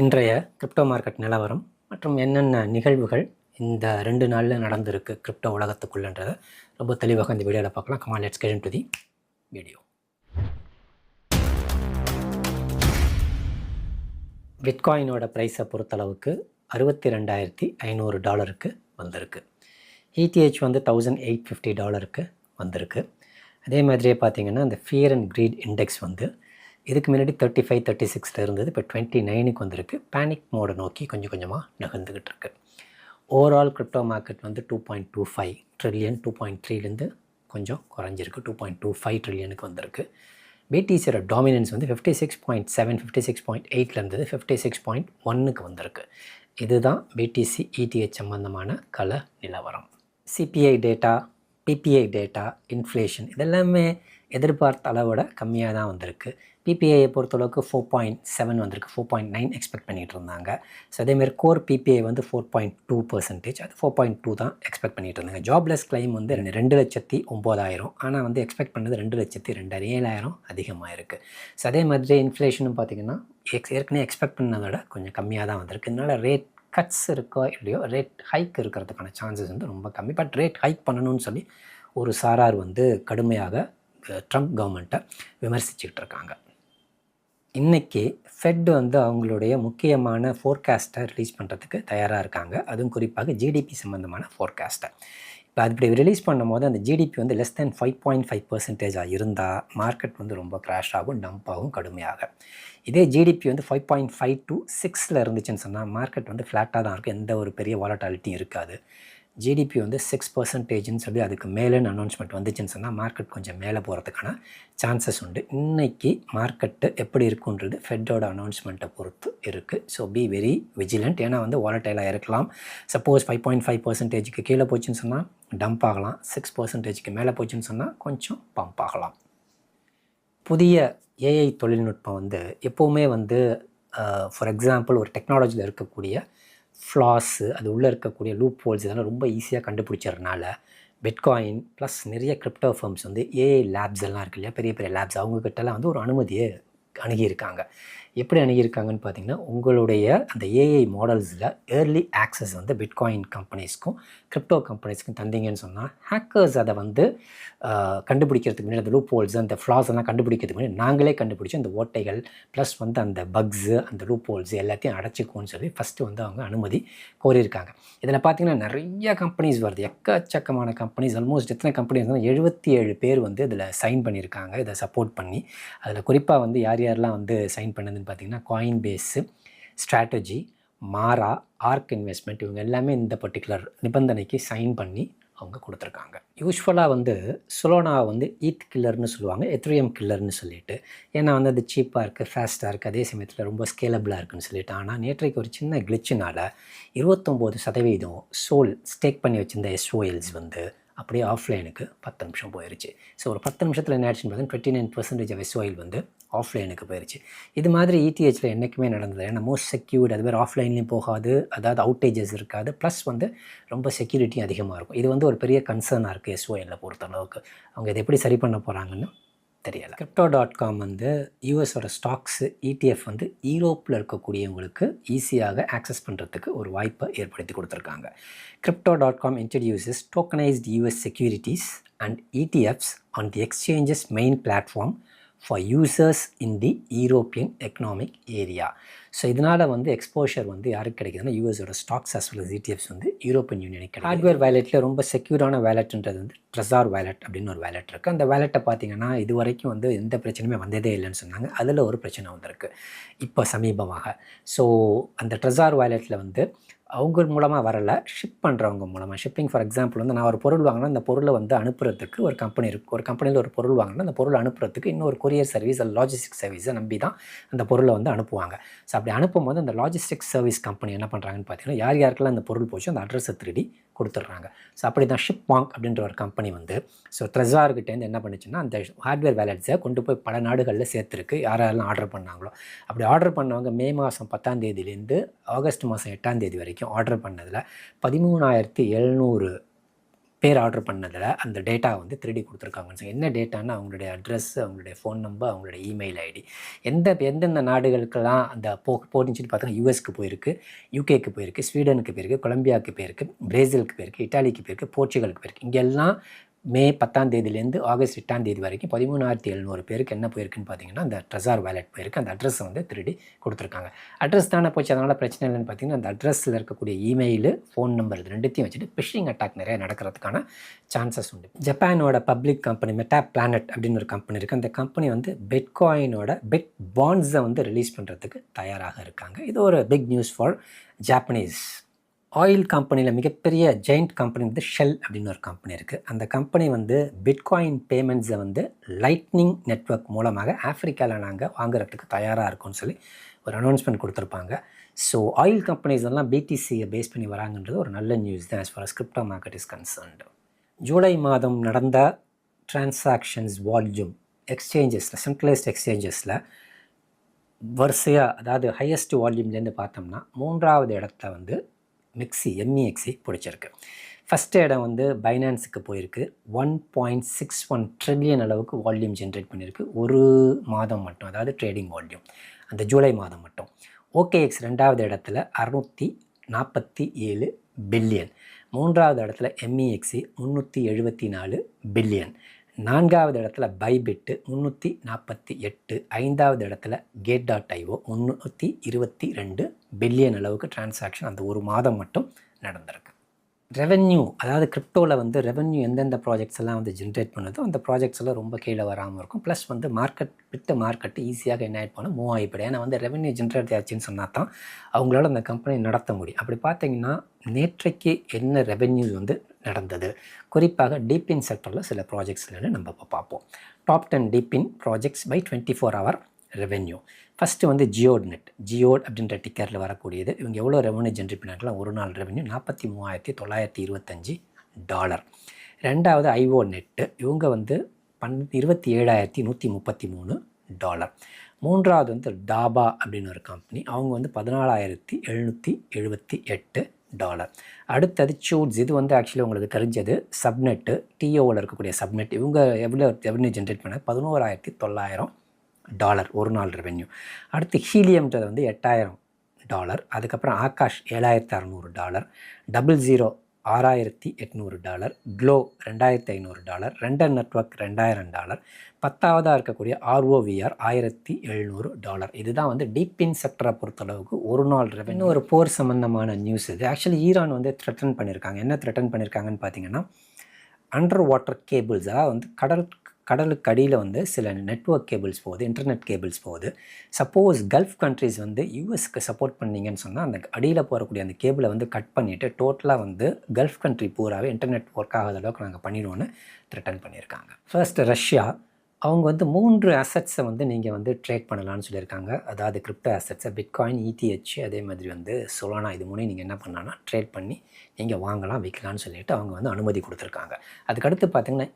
இன்றைய crypto market நிலவரம் மற்றும் என்னென்ன நிகழ்வுகள் இந்த 2 நாளில் நடந்திருக்கு கிரிப்டோ உலகத்துக்குள்ளன்றதை ரொம்ப தெளிவாக இந்த வீடியோவில் பார்க்கலாம். Come on, let's get into the video. பிட்காயினோட ப்ரைஸை பொறுத்தளவுக்கு $62,500 வந்திருக்கு. ETH வந்து $1,850 வந்திருக்கு. அதே மாதிரியே பார்த்திங்கன்னா இந்த ஃபியர் அண்ட் க்ரீட் இண்டெக்ஸ் வந்து இதுக்கு முன்னாடி 35, 36 இருந்தது, இப்போ 29க்கு வந்திருக்கு. பேனிக் மோடை நோக்கி கொஞ்சம் கொஞ்சமாக நகர்ந்துக்கிட்டு இருக்கு. ஓவரால் கிரிப்டோ மார்க்கெட் வந்து 2.25 ட்ரில்லியன் 2.3லேருந்து கொஞ்சம் குறைஞ்சிருக்கு, 2.25 ட்ரில்லியனுக்கு வந்திருக்கு. பிடிசியோட டாமினன்ஸ் வந்து 56.7 56.8 இருந்தது, 56.1க்கு வந்திருக்கு. இதுதான் பிடிசி ETH சம்பந்தமான கள நிலவரம். CPI data, PPI data, inflation இதெல்லாமே எதிர்பார்த்த அளவோட கம்மியாக தான் வந்திருக்கு. பிபிஐயை பொறுத்தளவுக்கு 4.7 வந்திருக்கு, 4.9 எக்ஸ்பெக்ட் பண்ணிகிட்டு இருந்தாங்க. ஸோ அதேமாதிரி கோர் பிபிஐ வந்து 4.2%, அது 4.2 தான் எக்ஸ்பெக்ட் பண்ணிகிட்டு இருந்தாங்க. ஜாப்லெஸ் கிளைம் வந்து 2,09,000, ஆனால் வந்து எக்ஸ்பெக்ட் பண்ணது 2,02,000 அதிகமாக இருக்குது. ஸோ அதே மாதிரி இன்ஃப்ளேஷனும் பார்த்திங்கன்னா ஏற்கனவே எக்ஸ்பெக்ட் பண்ணதோட கொஞ்சம் கம்மியாக தான் வந்திருக்கு. இதனால் ரேட் கட்ஸ் இருக்கோ இல்லையோ ரேட் ஹைக் இருக்கிறதுக்கான சான்சஸ் வந்து ரொம்ப கம்மி. பட் ரேட் ஹைக் பண்ணணும்னு சொல்லி ஒரு சாரார் வந்து கடுமையாக ட்ரம்ப் கவர்மெண்ட்டை விமர்சிச்சுக்கிட்டு இருக்காங்க. இன்றைக்கி ஃபெட் வந்து அவங்களுடைய முக்கியமான ஃபோர்காஸ்ட்டை ரிலீஸ் பண்ணுறதுக்கு தயாராக இருக்காங்க. அதுவும் குறிப்பாக ஜிடிபி சம்மந்தமான ஃபோர்காஸ்ட்டை. இப்போ அது இப்படி ரிலீஸ் பண்ணும் போது அந்த ஜிடிபி வந்து லெஸ் தேன் 5.5% இருந்தால் மார்க்கெட் வந்து ரொம்ப க்ராஷ் ஆகும், டம்ப் ஆகும் கடுமையாக. இதே ஜிடிபி வந்து 5.5 to 6 இருந்துச்சுன்னு சொன்னால் மார்க்கெட் வந்து ஃப்ளாட்டாக தான் இருக்கும், எந்த ஒரு பெரிய வாலட்டாலிட்டியும் இருக்காது. ஜிடிபி வந்து 6%ன்னு சொல்லி அதுக்கு மேலேன்னு அனௌன்ஸ்மெண்ட் வந்துச்சுன்னு சொன்னால் மார்க்கெட் கொஞ்சம் மேலே போகிறதுக்கான சான்சஸ் உண்டு. இன்றைக்கி மார்க்கெட்டு எப்படி இருக்குன்றது ஃபெட்டோட அனௌன்ஸ்மெண்ட்டை பொறுத்து இருக்குது. So be very vigilant. ஏன்னா வந்து வாலட்டைலாக இருக்கலாம். சப்போஸ் 5.5%க்கு கீழே போச்சுன்னு சொன்னால் டம்ப் ஆகலாம், 6%க்கு மேலே போச்சுன்னு சொன்னால் கொஞ்சம் பம்ப் ஆகலாம். புதிய ஏஐ தொழில்நுட்பம் வந்து எப்போவுமே வந்து ஃபார் எக்ஸாம்பிள் ஒரு டெக்னாலஜியில் இருக்கக்கூடிய ஃப்ளாஸு, அது உள்ளே இருக்கக்கூடிய லூப் ஹோல்ஸ் இதெல்லாம் ரொம்ப ஈஸியாக கண்டுபிடிச்சதுனால பிட்காயின் ப்ளஸ் நிறைய கிரிப்டோ ஃபர்ம்ஸ் வந்து ஏஐ லேப்ஸ் எல்லாம் இருக்கு இல்லையா, பெரிய பெரிய லேப்ஸ், அவங்கக்கிட்டலாம் வந்து ஒரு அனுமதியை அணுகியிருக்காங்க. எப்படி அணுகியிருக்காங்கன்னு பார்த்தீங்கன்னா, உங்களுடைய அந்த ஏஐ மாடல்ஸில் ஏர்லி ஆக்சஸ் வந்து பிட்காயின் கம்பெனிஸ்க்கும் கிரிப்டோ கம்பெனிஸ்க்கும் தந்தீங்கன்னு சொன்னால் ஹேக்கர்ஸ் அதை வந்து கண்டுபிடிக்கிறதுக்கு முன்னாடி அந்த லூப் ஹோல்ஸ் அந்த ஃப்ளாஸ் எல்லாம் கண்டுபிடிக்கிறதுக்கு முன்னாடி நாங்களே கண்டுபிடிச்சி அந்த ஓட்டைகள் ப்ளஸ் வந்து அந்த பக்ஸு அந்த லூப் ஹோல்ஸ் எல்லாத்தையும் அடைச்சிக்கும்னு சொல்லி ஃபஸ்ட்டு வந்து அவங்க அனுமதி கோரியிருக்காங்க. இதில் பார்த்திங்கன்னா நிறைய கம்பெனிஸ் வருது, எக்கச்சக்கமான கம்பெனிஸ், ஆல்மோஸ்ட் எத்தனை கம்பெனிஸ் வந்து 77 பேர் வந்து இதில் சைன் பண்ணியிருக்காங்க இதை சப்போர்ட் பண்ணி. அதில் குறிப்பாக வந்து யாரெல்லாம் வந்து சைன் பண்ணதுன்னு பார்த்திங்கன்னா காயின் பேஸு, ஸ்ட்ராட்டஜி, மாரா, ஆர்க் இன்வெஸ்ட்மெண்ட், இவங்க எல்லாமே இந்த பர்டிகுலர் நிபந்தனைக்கு சைன் பண்ணி அவங்க கொடுத்துருக்காங்க. யூஸ்வலாக வந்து சொலோனாவை வந்து ஈத் கில்லர்னு சொல்லுவாங்க, எத்ரியம் கில்லர்னு சொல்லிட்டு. ஏன்னா வந்து அது சீப்பாக இருக்குது, ஃபாஸ்ட்டாக இருக்குது, அதே சமயத்தில் ரொம்ப ஸ்கேலபிளாக இருக்குதுன்னு சொல்லிட்டு. ஆனால் நேற்றைக்கு ஒரு சின்ன கிளிச்சினால் 29% சோல் ஸ்டேக் பண்ணி வச்சுருந்த எஸ்ஓஎல்ஸ் வந்து அப்படியே ஆஃப்லைனுக்கு 10 நிமிஷம் போயிடுச்சு. ஸோ ஒரு 10 நிமிஷத்தில் என்ன ஆச்சுன்னு பார்த்தீங்கன்னா 29% ஆஃப் எஸ்ஓஎல் வந்து ஆஃப்லைனுக்கு போயிடுச்சு. இது மாதிரி ETHல என்றைக்குமே நடந்தது. ஏன்னா மோஸ்ட் செக்யூர்டு, அது மாதிரி ஆஃப்லைன்லேயும் போகாது, அதாவது அவுட்டேஜஸ் இருக்காது, ப்ளஸ் வந்து ரொம்ப செக்யூரிட்டியும் அதிகமாக இருக்கும். இது வந்து ஒரு பெரிய கன்சர்னாக இருக்குது எஸ்ஓஎல்ல பொறுத்தளவுக்கு. அவங்க இதை எப்படி சரி பண்ண போகிறாங்கன்னு தெரியலை. Crypto.com வந்து யூஎஸோட ஸ்டாக்ஸு ETF வந்து யூரோப்பில் இருக்கக்கூடியவங்களுக்கு ஈஸியாக ஆக்சஸ் பண்ணுறதுக்கு ஒரு வாய்ப்பை ஏற்படுத்தி கொடுத்துருக்காங்க. Crypto.com introduces tokenized US securities and ETFs on the exchange's main platform for users in the European Economic Area. So இதனால் வந்து எக்ஸ்போஷர் வந்து யாருக்கு கிடைக்குதுன்னா யூஎஸோட stocks as well as ETFs வந்து யூரோப்பியன் யூனியனுக்கு கிடைக்கும். ஹார்ட்வேர் வேலெட்டில் ரொம்ப செக்யூரான வேலெட்ன்றது வந்து ட்ரெஸார் வேலெட் அப்படின்னு ஒரு வேலெட் இருக்குது. அந்த வேலெட்டை பார்த்திங்கன்னா இது வரைக்கும் வந்து எந்த பிரச்சனையுமே வந்ததே இல்லைன்னு சொன்னாங்க. அதில் ஒரு பிரச்சனை வந்திருக்கு இப்போ சமீபமாக. ஸோ அந்த ட்ரெஸார் வேலெட்டில் வந்து அவங்க மூலமாக வரலை, ஷிப் பண்ணுறவங்க மூலமாக. ஷிப்பிங் ஃபார் எக்ஸாம்பிள் வந்து நான் ஒரு பொருள் வாங்கினா அந்த பொருளை வந்து அனுப்புறதுக்கு ஒரு கம்பெனி இருக்குது, ஒரு கம்பெனியில் ஒரு பொருள் வாங்கினா அந்த பொருள் அனுப்புறதுக்கு இன்னொரு கொரியர் சர்வீஸ் அல்ல லாஜிஸ்டிக் சர்வீஸை நம்பி தான் அந்த பொருளை வந்து அனுப்புவாங்க. ஸோ அப்படி அனுப்பும்போது அந்த லாஜிஸ்டிக் சர்வீஸ் கம்பெனி என்ன பண்ணுறாங்கன்னு பார்த்தீங்கன்னா யாருக்கெல்லாம் அந்த பொருள் போச்சோ அந்த அட்ரஸை திருடி கொடுத்துட்றாங்க. ஸோ அப்படி தான் ஷிப் வாங்க் அப்படின்ற ஒரு கம்பெனி வந்து ஸோ ட்ரெஸார்கிட்டேருந்து என்ன பண்ணுச்சுன்னா அந்த ஹார்ட்வேர் வேலெட்ஸை கொண்டு போய் பல நாடுகளில் சேர்த்துருக்கு யாரெல்லாம் ஆர்டர் பண்ணாங்களோ. அப்படி ஆர்டர் பண்ணவங்க மே மாதம் 10 ஆகஸ்ட் மாதம் 8 வரைக்கும் ஆர்டர் பண்ணதில் 13,700 பேர் ஆர்டர் பண்ணதில் அந்த டேட்டா வந்து திருடி கொடுத்துருக்காங்கன்னு சொல்லி. என்ன டேட்டான்னா அவங்களுடைய அட்ரஸ், அவங்களுடைய ஃபோன் நம்பர், அவங்களுடைய இமெயில் ஐடி, எந்தெந்த நாடுகளுக்கெல்லாம் அந்த போட்டுன்னு சொல்லி பார்த்தீங்கன்னா யூஎஸ்க்கு போயிருக்கு, யூகேக்கு போயிருக்கு, ஸ்வீடனுக்கு போயிருக்கு, கொலம்பியாவுக்கு போயிருக்கு, பிரேசிலுக்கு போயிருக்கு, இட்டாலிக்கு போயிருக்கு, போர்ச்சுகலுக்கு போயிருக்கு. இங்கெல்லாம் மே 10ஆம் தேதியிலேருந்து ஆகஸ்ட் 8ஆம் தேதி வரைக்கும் 13,700 பேருக்கு என்ன போயிருக்குன்னு பார்த்தீங்கன்னா அந்த ட்ரெஸார் வேலட் போயிருக்கு. அந்த அட்ரஸை வந்து திருடி கொடுத்துருக்காங்க. அட்ரஸ் தானே போச்சு, அதனால் பிரச்சனை இல்லைன்னு பார்த்தீங்கன்னா அந்த அட்ரஸில் இருக்கக்கூடிய இமெயில், ஃபோன் நம்பர் இது ரெண்டுத்தையும் வச்சுட்டு ஃபிஷிங் அட்டாக் நிறைய நடக்கிறதுக்கான சான்சஸ் உண்டு. ஜப்பானோட பப்ளிக் கம்பெனி மெட்டா பிளானட் அப்படின்னு ஒரு கம்பெனி இருக்குது. அந்த கம்பெனி வந்து பிட்காயினோட பிட் பாண்ட்ஸை வந்து ரிலீஸ் பண்ணுறதுக்கு தயாராக இருக்காங்க. இது ஒரு big news for Japanese. Oil கம்பெனியில் மிகப்பெரிய ஜெயிண்ட் கம்பெனி வந்து ஷெல் அப்படின்னு ஒரு கம்பெனி இருக்குது. அந்த கம்பெனி வந்து பிட்காயின் பேமெண்ட்ஸை வந்து லைட்னிங் நெட்வொர்க் மூலமாக ஆஃப்ரிக்காவில் நாங்கள் வாங்குறதுக்கு தயாராக இருக்கோம்னு சொல்லி ஒரு அனௌன்ஸ்மெண்ட் கொடுத்துருப்பாங்க. ஸோ ஆயில் கம்பெனிஸ் எல்லாம் பிடிசியை பேஸ் பண்ணி வராங்கன்றது ஒரு நல்ல நியூஸ் தான் as far as crypto market is concerned. July மாதம் நடந்த டிரான்சாக்ஷன்ஸ் வால்யூம் எக்ஸ்சேஞ்சஸில், சென்ட்ரலைஸ்ட் எக்ஸ்சேஞ்சஸில் வரிசையாக, அதாவது ஹையஸ்ட் வால்யூம்லேருந்து பார்த்தோம்னா 3வது இடத்துல வந்து MEXC பிடிச்சிருக்கு. ஃபஸ்ட்டு இடம் வந்து பைனான்ஸுக்கு போயிருக்கு. 1.61 ட்ரில்லியன் அளவுக்கு வால்யூம் ஜென்ரேட் பண்ணியிருக்கு ஒரு மாதம் மட்டும், அதாவது ட்ரேடிங் வால்யூம் அந்த ஜூலை மாதம் மட்டும். OKX 2வது இடத்துல 647 பில்லியன். 3வது இடத்துல MEXC 374 பில்லியன். 4வது இடத்துல பைபிட்டு 348, 5வது இடத்துல Gate.io 322 பில்லியன் அளவுக்கு டிரான்சாக்ஷன் அந்த ஒரு மாதம் மட்டும் நடந்திருக்கு. ரெவென்யூ, அதாவது கிரிப்டோவில் வந்து ரெவென்யூ எந்தெந்த ப்ராஜெக்ட்ஸ் எல்லாம் வந்து ஜென்ரேட் பண்ணுதோ அந்த ப்ராஜெக்ட்ஸ் எல்லாம் ரொம்ப கீழே வராமல் இருக்கும். ப்ளஸ் வந்து மார்க்கெட்டு ஈஸியாக என்ன ஆகிட்டு போனால் மூவ் ஆகிப்படும். ஏன்னா வந்து ரெவென்யூ ஜென்ரேட் ஆச்சுன்னு சொன்னால் தான் அவங்களால அந்த கம்பெனி நடத்த முடியும். அப்படி பார்த்தீங்கன்னா நேற்றைக்கு என்ன ரெவென்யூ வந்து நடந்தது, குறிப்பாக டீப்பின் செக்டரில் சில ப்ராஜெக்ட்ஸ்ல நம்ம இப்போ பார்ப்போம். Top 10 DePIN projects by 24 hour revenue. First வந்து ஜியோட் அப்படின்ற டிக்கரில் வரக்கூடியது. இவங்க எவ்வளோ ரெவென்யூ ஜென்ரேட் பண்ணாங்களா, ஒரு நாள் ரெவென்யூ $43,925. 2வது IONET, இவங்க வந்து $27,133. 3வது வந்து டாபா அப்படின்னு ஒரு கம்பெனி, அவங்க வந்து $14,778. அடுத்தது சூட்ஸ், இது வந்து ஆக்சுவலி உங்களுக்கு தெரிஞ்சது சப்நெட்டு, டிஓவில் இருக்கக்கூடிய சப்நெட். இவங்க எவ்வளோ ரெவென்யூ ஜென்ரேட் பண்ண $11,900 ஒரு நாள் ரெவென்யூ. அடுத்து ஹீலியம்ன்றது வந்து $8,000. அதுக்கப்புறம் ஆகாஷ் $7,600. 00 $6,800. க்ளோ $2,500. Render network $2,000. 10வதாக இருக்கக்கூடிய ROVR $1,700. இதுதான் வந்து டீப்பின் செக்டரை பொறுத்தளவுக்கு ஒரு நாள் ரெவென்யூ. ஒரு போர் சம்பந்தமான நியூஸ் இது. ஆக்சுவலி ஈரான் வந்து த்ரெட்டன் பண்ணியிருக்காங்க. என்ன த்ரெட்டன் பண்ணியிருக்காங்கன்னு பார்த்தீங்கன்னா, அண்டர் வாட்டர் கேபிள்ஸ், அதாவது வந்து கடலுக்கு அடியில் வந்து சில நெட்வொர்க் கேபிள்ஸ் போகுது, இன்டர்நெட் கேபிள்ஸ் போகுது. சப்போஸ் கல்ஃப் கண்ட்ரிஸ் வந்து யூஎஸ்க்கு சப்போர்ட் பண்ணிங்கன்னு சொன்னால் அந்த அடியில் போகக்கூடிய அந்த கேபிளை வந்து கட் பண்ணிவிட்டு டோட்டலாக வந்து கல்ஃப் கண்ட்ரி பூராவே இன்டர்நெட் ஒர்க் ஆகாத அளவுக்கு நாங்கள் பண்ணிடுவோன்னு த்ரெட்டன் பண்ணியிருக்காங்க. ஃபர்ஸ்ட் ரஷ்யா, அவங்க வந்து 3 அசட்ஸை வந்து நீங்கள் வந்து ட்ரேட் பண்ணலான்னு சொல்லியிருக்காங்க. அதாவது கிரிப்டோ அசட்ஸை பிட்காயின், ETH, அதே மாதிரி வந்து சொலானா, இது மூணையும் நீங்கள் என்ன பண்ணலான்னா ட்ரேட் பண்ணி நீங்கள் வாங்கலாம், விற்கலான்னு சொல்லிட்டு அவங்க வந்து அனுமதி கொடுத்துருக்காங்க. அதுக்கடுத்து பார்த்திங்கன்னா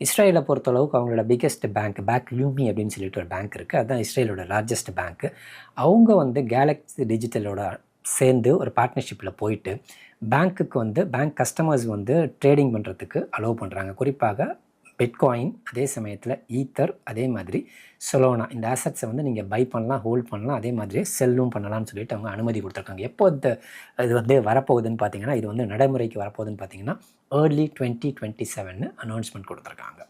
இஸ்ரேலை பொறுத்தளவுக்கு அவங்களோட பிக்கெஸ்ட் பேங்க் யூமி அப்படின்னு சொல்லிட்டு ஒரு பேங்க் இருக்குது. அதுதான் இஸ்ரேலோட லார்ஜஸ்ட் பேங்க்கு. அவங்க வந்து கேலக்ஸி டிஜிட்டலோட சேர்ந்து ஒரு பார்ட்னர்ஷிப்பில் போயிட்டு பேங்க்குக்கு வந்து பேங்க் கஸ்டமர்ஸ் வந்து ட்ரேடிங் பண்ணுறதுக்கு அலோவ் பண்ணுறாங்க. குறிப்பாக பிட்காயின், அதே சமயத்தில் ஈத்தர், அதே மாதிரி சொலோனா, இந்த ஆசட்ஸை வந்து நீங்கள் பை பண்ணலாம், ஹோல்ட் பண்ணலாம், அதே மாதிரியே செல்லும் பண்ணலாம்னு சொல்லிட்டு அவங்க அனுமதி கொடுத்துருக்காங்க. எப்போ இது வந்து வரப்போகுதுன்னு பார்த்தீங்கன்னா, இது வந்து நடைமுறைக்கு வரப்போகுதுன்னு பார்த்தீங்கன்னா early 2027 அனௌன்ஸ்மெண்ட் கொடுத்துருக்காங்க.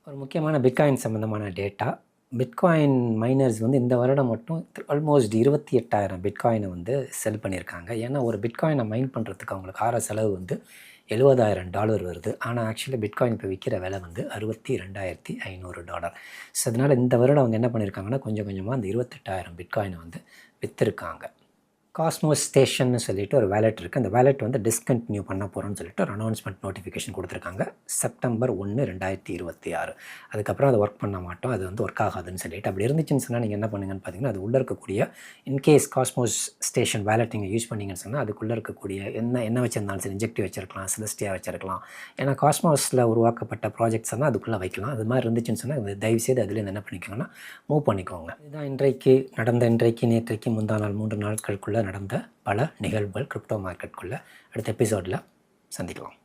ஒரு முக்கியமான பிட்காயின் சம்மந்தமான டேட்டா, பிட்காயின் மைனர்ஸ் வந்து இந்த வருடம் மட்டும் ஆல்மோஸ்ட் 28,000 பிட்காயினை வந்து செல் பண்ணியிருக்காங்க. ஏன்னா ஒரு பிட்காயினை மைன் பண்ணுறதுக்கு அவங்களுக்கு ஆற செலவு வந்து $70,000 வருது. ஆனால் ஆக்சுவலி பிட்காயின் இப்போ விற்கிற விலை வந்து $62,500. ஸோ அதனால் இந்த வருடம் அவங்க என்ன பண்ணியிருக்காங்கன்னா கொஞ்சம் கொஞ்சமாக அந்த 28,000 பிட்காயினை வந்து விற்றுருக்காங்க. காஸ்மோஸ் ஸ்டேஷன்னு சொல்லிட்டு ஒரு வேலெட் இருக்குது. அந்த வேலெட் வந்து டிஸ்கண்டினியூ பண்ண போகிறோன்னு சொல்லிட்டு ஒரு அனௌன்ஸ்மெண்ட் நோட்டிஃபிகேஷன் கொடுத்துருக்காங்க. செப்டம்பர் 1, 2026. அதுக்கப்புறம் அதை ஒர்க் பண்ண மாட்டோம், அது வந்து ஒர்க் ஆகாதுன்னு சொல்லிட்டு. அப்படி இருந்துச்சுன்னு சொன்னால் நீங்கள் என்ன பண்ணுங்கன்னு பார்த்தீங்கன்னா, அது உள்ளே இருக்கக்கூடிய இன்கேஸ் காஸ்மோஸ் ஸ்டேஷன் வேலெட் நீங்கள் யூஸ் பண்ணிங்கன்னு சொன்னால் அதுக்குள்ளே இருக்கக்கூடிய என்ன வச்சிருந்தாலும் சரி, இன்ஜெக்டிவ் வச்சிருக்கலாம், செலஸ்டியா வச்சிருக்கலாம். ஏன்னா காஸ்மோஸில் உருவாக்கப்பட்ட ப்ராஜெக்ட்ஸ் எல்லாம் அதுக்குள்ளே வைக்கலாம். அது மாதிரி இருந்துச்சுன்னு சொன்னால் தயவுசெய்து அதுலேருந்து என்ன பண்ணிக்கோங்கன்னா மூவ் பண்ணிக்கோங்க. இதுதான் நேற்றைக்கு முந்தா நாள் 3 நாட்களுக்குள்ளே நடந்த பல நிகழ்வுகள் கிரிப்டோ மார்க்கெட்டுக்குள்ளே. அடுத்த எபிசோடில் சந்திக்கலாம்.